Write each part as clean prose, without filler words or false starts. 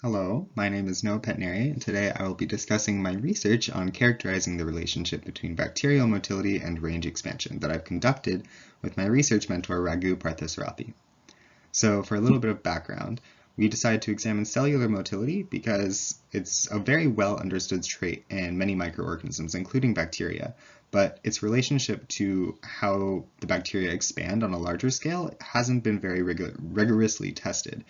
Hello, my name is Noah Pettinari, and today I will be discussing my research on characterizing the relationship between bacterial motility and range expansion that I've conducted with my research mentor Raghu Parthasarathi. So for a little bit of background, we decided to examine cellular motility because it's a very well understood trait in many microorganisms, including bacteria, but its relationship to how the bacteria expand on a larger scale hasn't been very rigorously tested.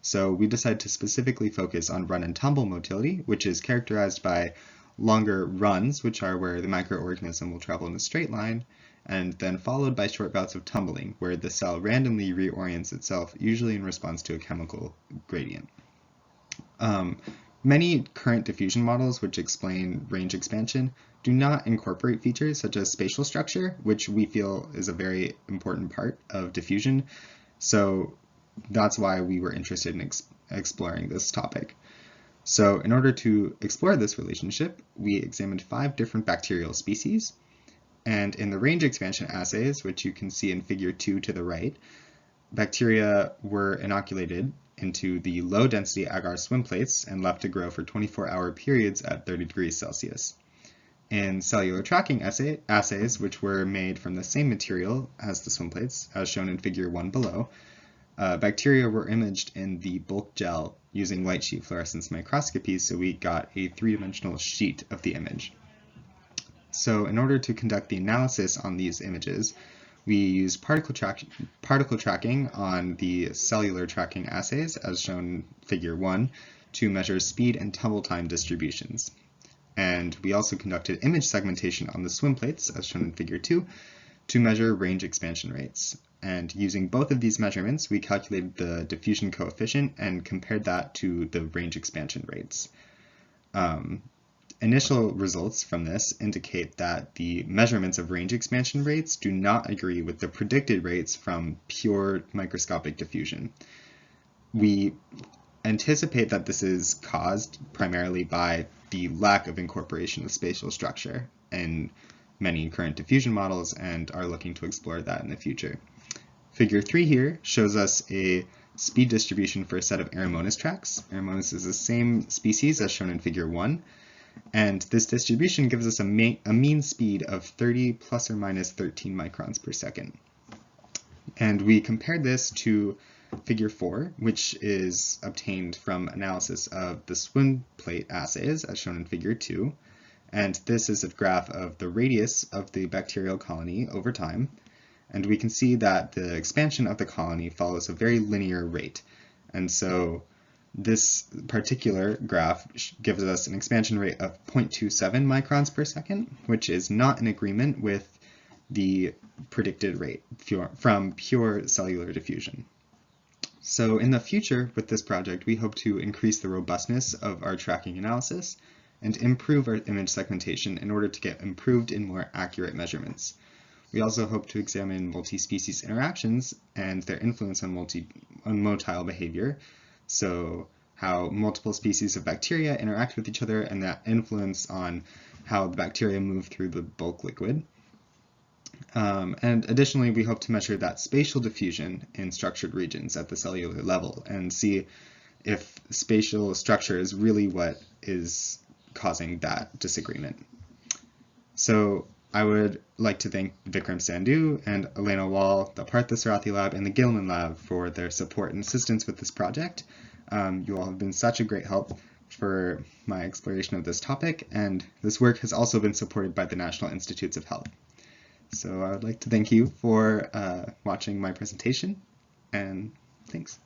So we decided to specifically focus on run and tumble motility, which is characterized by longer runs, which are where the microorganism will travel in a straight line, and then followed by short bouts of tumbling, where the cell randomly reorients itself, usually in response to a chemical gradient. Many current diffusion models which explain range expansion do not incorporate features such as spatial structure, which we feel is a very important part of diffusion. So that's why we were interested in exploring this topic. So in order to explore this relationship, we examined 5 different bacterial species, and in the range expansion assays, which you can see in figure 2 to the right, bacteria were inoculated into the low-density agar swim plates and left to grow for 24-hour periods at 30 degrees Celsius. In cellular tracking assays, which were made from the same material as the swim plates, as shown in figure 1 below, bacteria were imaged in the bulk gel using light sheet fluorescence microscopy, so we got a 3-dimensional sheet of the image. So in order to conduct the analysis on these images, we used particle tracking on the cellular tracking assays, as shown in figure 1, to measure speed and tumble time distributions. And we also conducted image segmentation on the swim plates, as shown in figure 2, to measure range expansion rates. And using both of these measurements, we calculated the diffusion coefficient and compared that to the range expansion rates. Initial results from this indicate that the measurements of range expansion rates do not agree with the predicted rates from pure microscopic diffusion. We anticipate that this is caused primarily by the lack of incorporation of spatial structure in many current diffusion models, and are looking to explore that in the future. Figure 3 here shows us a speed distribution for a set of Aeromonas tracks. Aeromonas is the same species as shown in figure 1, and this distribution gives us a mean speed of 30 plus or minus 13 microns per second. And we compared this to figure 4, which is obtained from analysis of the swim plate assays, as shown in figure 2. And this is a graph of the radius of the bacterial colony over time. And we can see that the expansion of the colony follows a very linear rate. And so this particular graph gives us an expansion rate of 0.27 microns per second, which is not in agreement with the predicted rate from pure cellular diffusion. So in the future with this project, we hope to increase the robustness of our tracking analysis and improve our image segmentation in order to get improved and more accurate measurements. We also hope to examine multi-species interactions and their influence on motile behavior, so how multiple species of bacteria interact with each other and that influence on how the bacteria move through the bulk liquid. And additionally, we hope to measure that spatial diffusion in structured regions at the cellular level and see if spatial structure is really what is causing that disagreement. So I would like to thank Vikram Sandhu and Elena Wall, the Parthasarathi Lab, and the Gilman Lab for their support and assistance with this project. You all have been such a great help for my exploration of this topic, and this work has also been supported by the National Institutes of Health. So I would like to thank you for watching my presentation, and thanks.